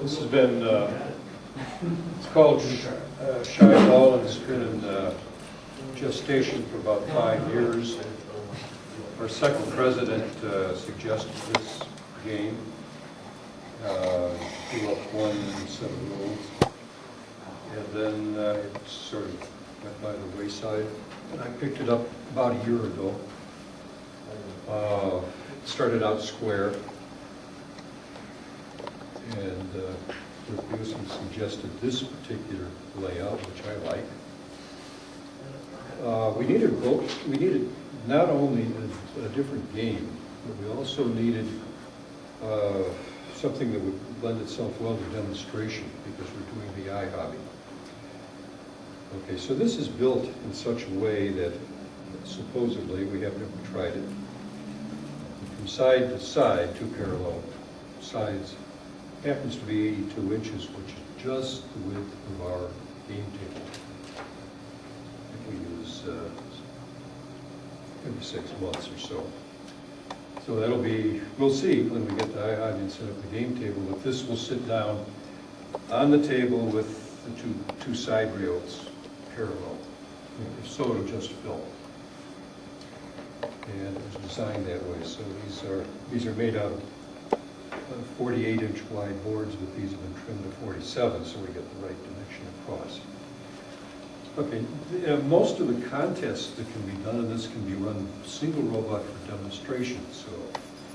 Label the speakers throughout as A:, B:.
A: This has been, it's called Chiball, and it's been in gestation for about 5 years. Our second president suggested this game. He left one set of rules, and then it sort of went by the wayside. And I picked it up about a year ago. Started out square, and Rick Newsom suggested this particular layout, which I like. We needed not only a different game, but we also needed something that would lend itself well to demonstration, because we're doing the eye hobby. Okay, so this is built in such a way that supposedly, we have never tried it, from side to side, two parallel sides, happens to be 82 inches, which is just the width of our game table. We use every 6 months or so. So that'll be, we'll see when we get the eye hobby and set up the game table, but this will sit down on the table with the two side rails parallel. If so, it'll just fill. And it was designed that way. So these are made out of 48-inch wide boards, but these have been trimmed to 47, so we get the right dimension across. Okay, most of the contests that can be done in this can be run single robot for demonstration. So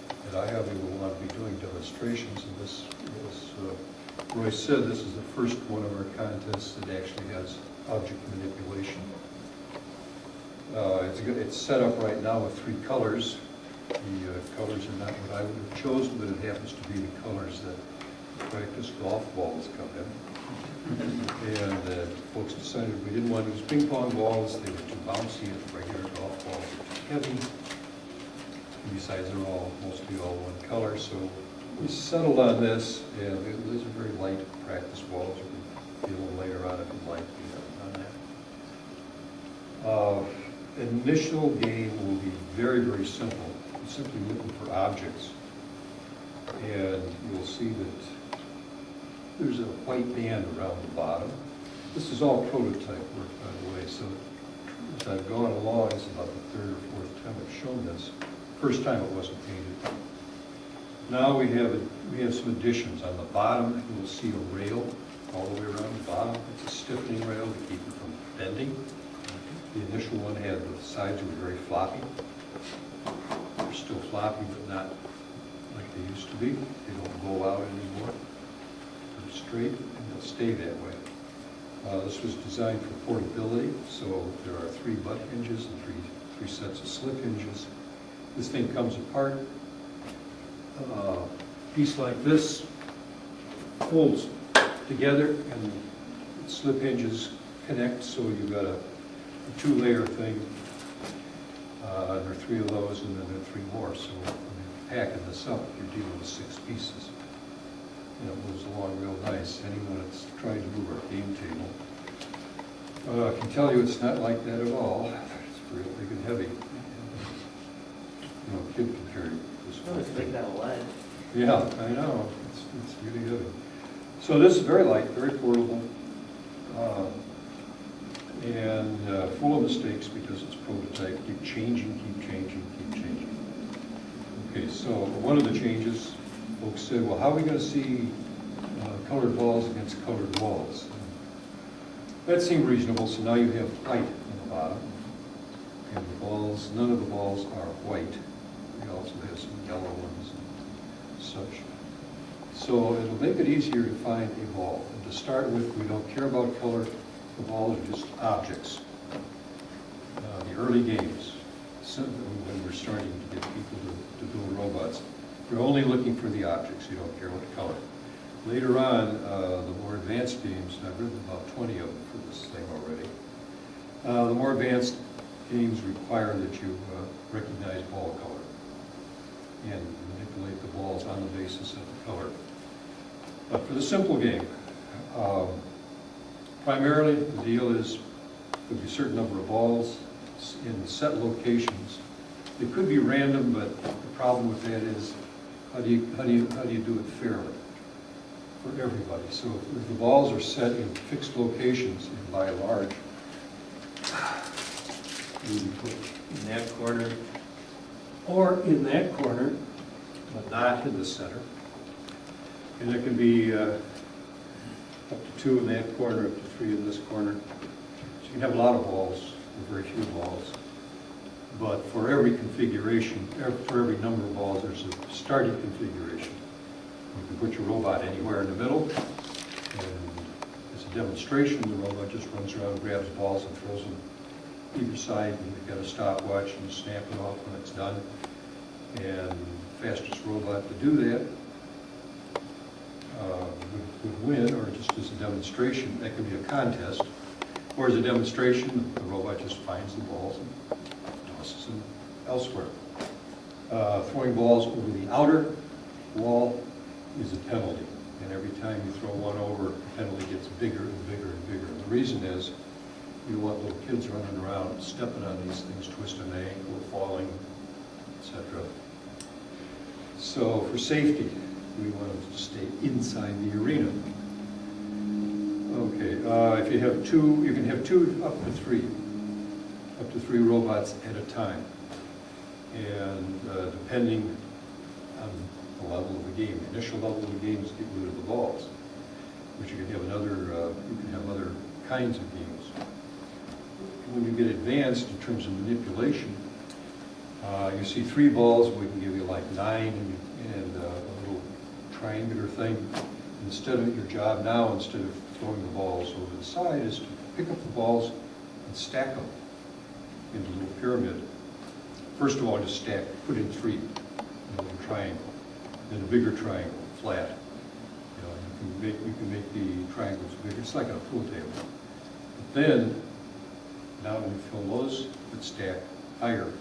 A: at IHOBby will want to be doing demonstrations, and this, as Roy said, this is the first one of our contests that actually has object manipulation. It's set up right now with 3 colors. The colors are not what I would have chosen, but it happens to be the colors that practice golf balls come in. And folks decided we didn't want to use ping pong balls. They were too bouncy, and regular golf balls were too heavy. And besides, they're mostly all one color. So we settled on this, and these are very light practice balls. You can be a little later on if you'd like on that. Initial game will be very, very simple. You're simply looking for objects. And you'll see that there's a white band around the bottom. This is all prototype work, by the way, so as I've gone along, it's about the 3rd or 4th time I've shown this. First time it wasn't painted. Now we have some additions. On the bottom, you will see a rail all the way around the bottom. It's a stiffening rail to keep it from bending. The initial one had the sides were very floppy. They're still floppy, but not like they used to be. They don't blow out anymore. They're straight, and they'll stay that way. This was designed for portability, so there are 3 butt hinges and three sets of slip hinges. This thing comes apart. A piece like this folds together, and slip hinges connect, so you've got a 2-layer thing. There are 3 of those, and then there are 3 more. So when you're packing this up, you're dealing with 6 pieces. And it moves along real nice. Anyone that's trying to move our game table, I can tell you it's not like that at all. It's real big and heavy. No kid can carry this.
B: Oh, it's big that lead.
A: Yeah, I know. It's really heavy. So this is very light, very portable. And full of mistakes because it's prototype. Keep changing. Okay, so one of the changes, folks said, well, how are we going to see colored balls against colored walls? That seemed reasonable, so now you have white on the bottom. And the balls, none of the balls are white. We also have some yellow ones and such. So it'll make it easier to find a ball. And to start with, we don't care about color. The balls are just objects. The early games, when we're starting to get people to build robots, you're only looking for the objects. You don't care what color. Later on, the more advanced games, and I've written about 20 of them for this thing already, the more advanced games require that you recognize ball color and manipulate the balls on the basis of the color. But for the simple game, primarily the deal is there'll be a certain number of balls in set locations. It could be random, but the problem with that is how do you do it fairly? for everybody. So if the balls are set in fixed locations, and by and large, you can put in that corner, or in that corner, but not in the center. And there can be up to 2 in that corner, up to 3 in this corner. So you can have a lot of balls, or very few balls. But for every configuration, for every number of balls, there's a starting configuration. You can put your robot anywhere in the middle, and as a demonstration, the robot just runs around, grabs balls, and throws them either side, and you've got a stopwatch, and you snap it off when it's done. And fastest robot to do that would win, or just as a demonstration. That could be a contest, or as a demonstration, the robot just finds the balls and tosses them elsewhere. Throwing balls over the outer wall is a penalty, and every time you throw one over, the penalty gets bigger and bigger and bigger. And the reason is, you want little kids running around, stepping on these things, twisting an ankle, falling, etc. So for safety, we want them to stay inside the arena. Okay, if you have 2, you can have 2 up to 3 robots at a time. And depending on the level of the game, the initial level of the game is get rid of the balls, but you can have other kinds of games. When you get advanced in terms of manipulation, you see 3 balls, we can give you like 9 and a little triangular thing. Instead of your job now, instead of throwing the balls over the side, is to pick up the balls and stack them into a little pyramid. First of all, just stack, put in 3 in a little triangle, then a bigger triangle, flat. You can make the triangles bigger. It's like on a pool table. But then, now when you fill those, you stack higher.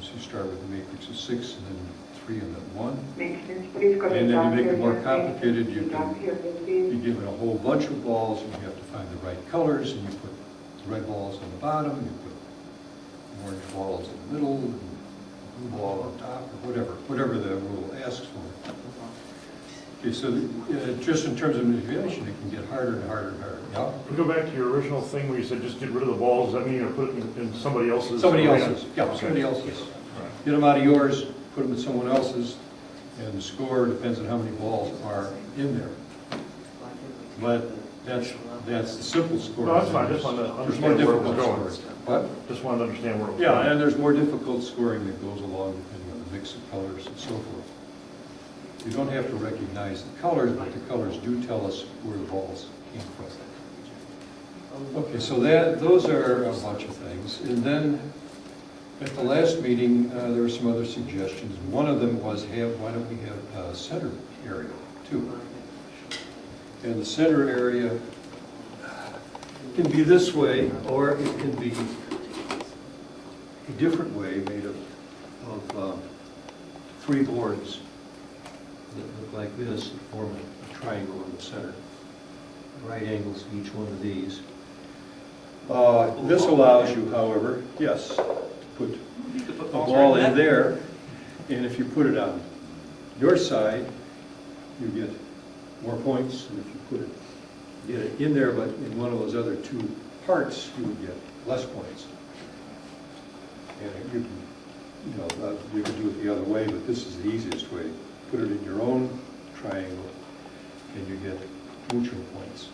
A: So you start with a matrix of 6, and then 3, and then 1. And then you make it more complicated. You give it a whole bunch of balls, and you have to find the right colors, and you put red balls on the bottom, and you put orange balls in the middle, and blue ball on top, or whatever the rule asks for. Okay, so just in terms of manipulation, it can get harder and harder and harder. Yeah?
B: We go back to your original thing where you said just get rid of the balls. Does that mean you're going to put it in somebody else's?
A: Somebody else's, yeah, okay. Somebody else's. Right. Get them out of yours, put them in someone else's, and the score depends on how many balls are in there. But that's the simple score.
B: No, that's fine. Just wanted to understand where we're going.
A: What?
B: Just wanted to understand where we're going.
A: Yeah, and there's more difficult scoring that goes along depending on the mix of colors and so forth. You don't have to recognize the colors, but the colors do tell us where the balls came from. Okay, so those are a bunch of things. And then at the last meeting, there were some other suggestions. One of them was, why don't we have a center area too? And the center area can be this way, or it can be a different way, made of 3 boards that look like this, that form a triangle in the center. Right angles to each one of these. This allows you, however, yes, to put a ball in there, and if you put it on your side, you get more points, and if you get it in there, but in one of those other 2 parts, you would get less points. And you can do it the other way, but this is the easiest way. Put it in your own triangle, and you get mutual points.